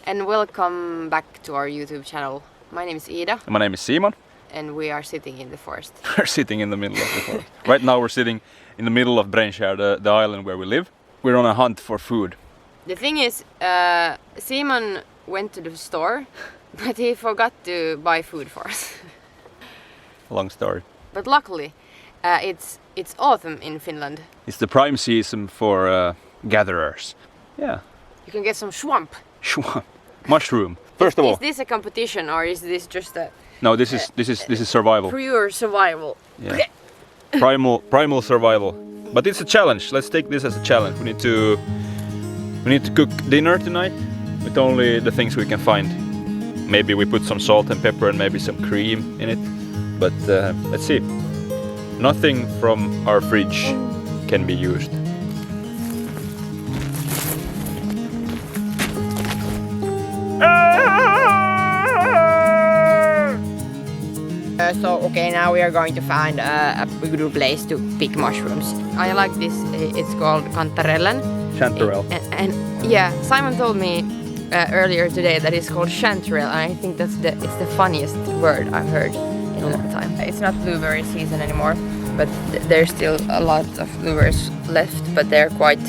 and welcome back to our YouTube channel. My name is Ida. My name is Simon. And we are sitting in the forest. We're sitting in the middle of the forest. Right now we're sitting in the middle of Brännskär, the island where we live. We're on a hunt for food. The thing is, Simon went to the store, but he forgot to buy food for us. Long story. But luckily, it's autumn in Finland. It's the prime season for gatherers. Yeah. You can get some swamp. Swamp. Mushroom. First of all. Is this a competition or is this just a... No, this is survival. Pure survival. Yeah. Primal survival. But it's a challenge. Let's take this as a challenge. We need to cook dinner tonight with only the things we can find. Maybe we put some salt and pepper and maybe some cream in it. But let's see. Nothing from our fridge can be used. So okay, now we are going to find a good place to pick mushrooms. I like this. It's called chanterelles. Chanterelle. And yeah, Simon told me earlier today that it's called chanterelle, and I think it's the funniest word I've heard in a long time. It's not blueberry season anymore, but there's still a lot of blueberries left, but they're quite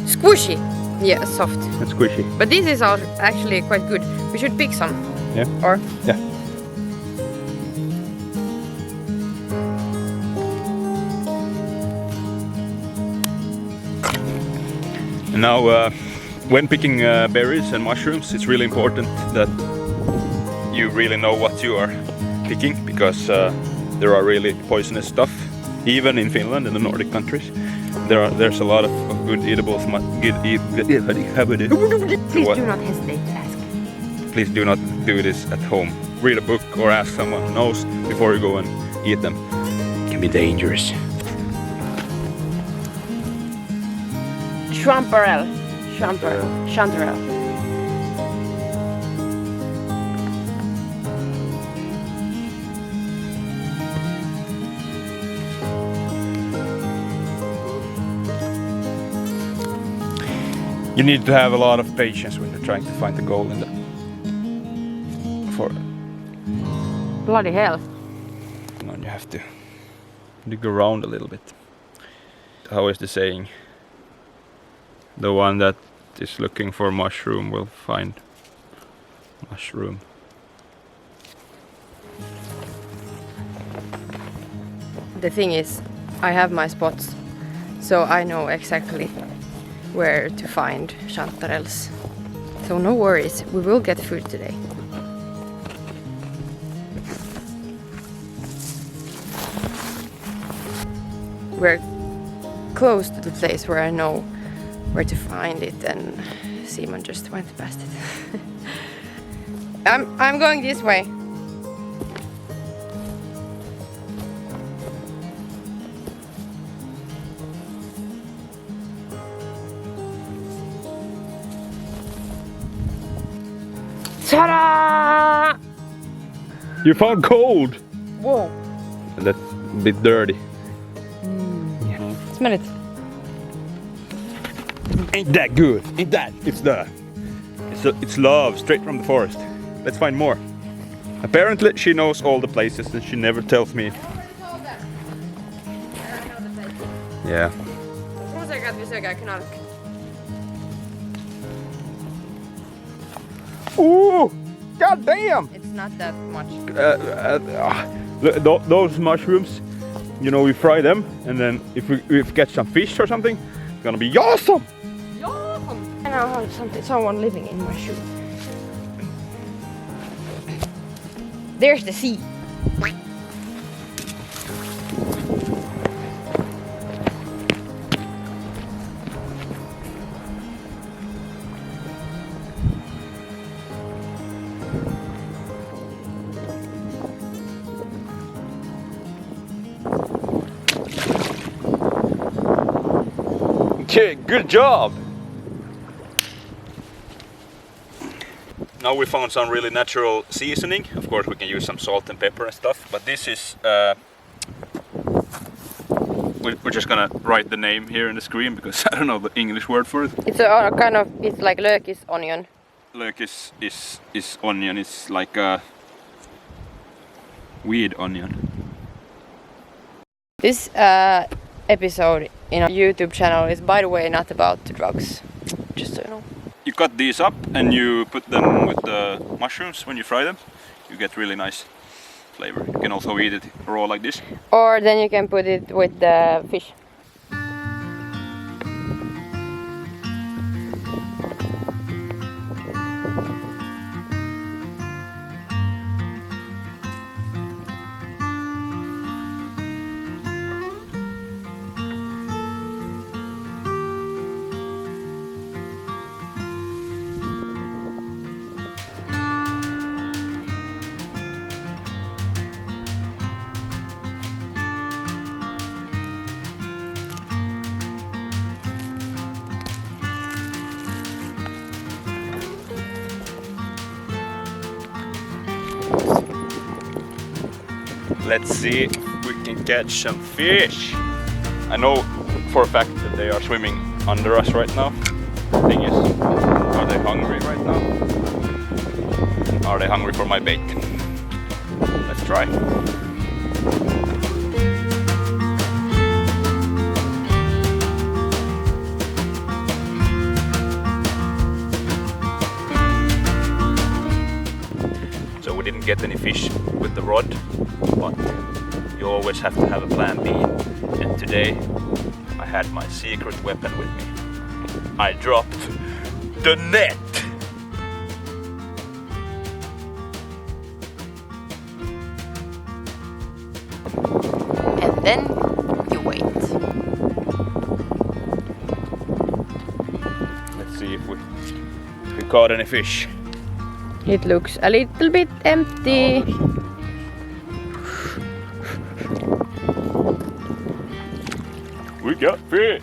squishy. Yeah, soft. And squishy. But this is actually quite good. We should pick some. Yeah. Or yeah. And now, when picking berries and mushrooms, it's really important that you really know what you are picking, because there are really poisonous stuff, even in Finland and the Nordic countries. There's a lot of good eatables. Please do not hesitate to ask. Please do not do this at home. Read a book or ask someone who knows before you go and eat them. It can be dangerous. Chanterelle. You need to have a lot of patience when you're trying to find the gold in the forest. Bloody hell. And you have to dig around a little bit. How is the saying? The one that is looking for mushroom will find mushroom. The thing is, I have my spots, so I know exactly where to find chanterelles. So no worries, we will get food today. We're close to the place where I know where to find it, and Simon just went past it. I'm going this way. Ta-da! You found gold! Whoa! And that's a bit dirty. Yeah. Smell it. Ain't that good? Ain't that? It's love straight from the forest. Let's find more. Apparently she knows all the places and she never tells me. Yeah. Ooh! God damn! It's not that much. Those mushrooms, you know, we fry them, and then if we catch some fish or something, it's gonna be awesome! I now have someone living in my shoe. There's the sea. Okay, good job! Now we found some really natural seasoning. Of course we can use some salt and pepper and stuff, but this is we're just gonna write the name here in the screen because I don't know the English word for it. It's a kind of, it's like lökis onion. look is onion. It's like a weed onion. This episode in our YouTube channel is, by the way, not about the drugs. Just so you know. You cut these up and you put them with the mushrooms when you fry them. You get really nice flavor. You can also eat it raw like this. Or then you can put it with the fish. Let's see if we can catch some fish. I know for a fact that they are swimming under us right now. The thing is, are they hungry right now? Are they hungry for my bait? Let's try. So we didn't get any fish with the rod, but you always have to have a plan B. And today I had my secret weapon with me. I dropped the net! And then you wait. Let's see if we caught any fish. It looks a little bit empty. We got fish!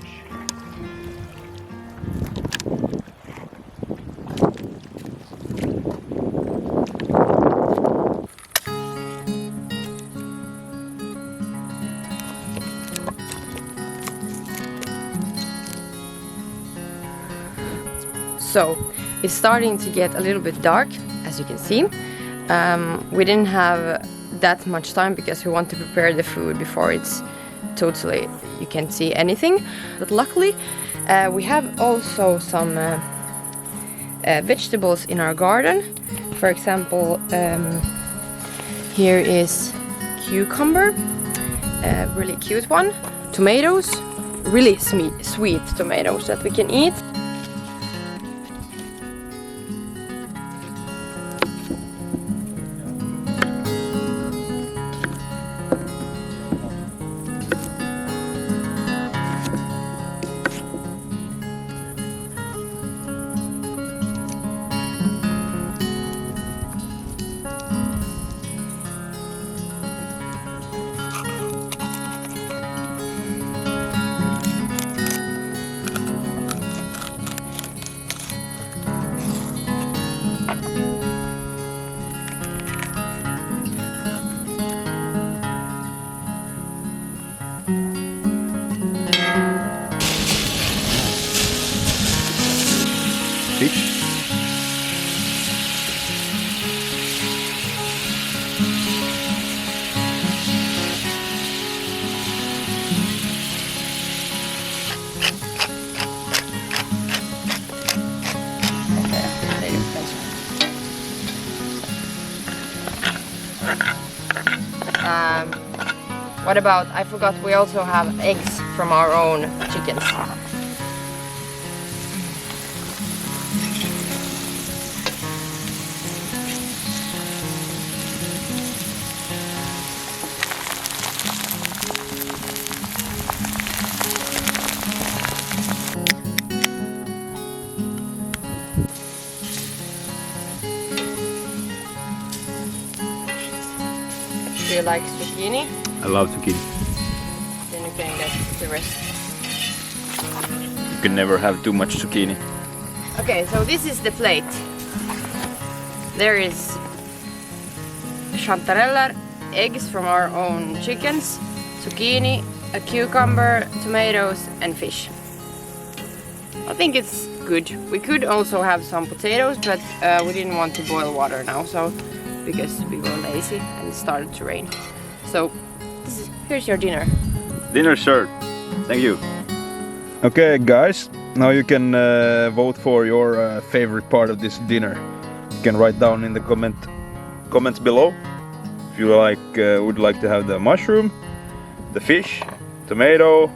So it's starting to get a little bit dark, as you can see. We didn't have that much time because we want to prepare the food before it's totally, you can't see anything. But luckily we have also some vegetables in our garden. For example, here is cucumber, a really cute one. Tomatoes, really sweet tomatoes that we can eat. What about, I forgot, we also have eggs from our own chickens. Do you like zucchini? I love zucchini. Then you can get the rest. You can never have too much zucchini. Okay, so this is the plate. There is chanterelles, eggs from our own chickens, zucchini, a cucumber, tomatoes and fish. I think it's good. We could also have some potatoes, but we didn't want to boil water now, so because we were lazy and it started to rain. So here's your dinner. Dinner served. Thank you. Okay, guys. Now you can vote for your favorite part of this dinner. You can write down in the comments below if you would like to have the mushroom, the fish, tomato,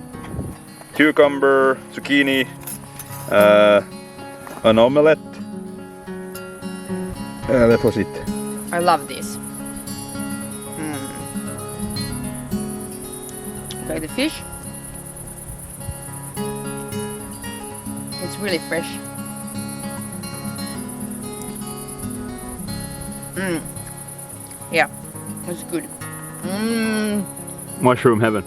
cucumber, zucchini, an omelette. That was it. I love this. Okay, the fish. It's really fresh. Yeah, it's good. Mushroom heaven.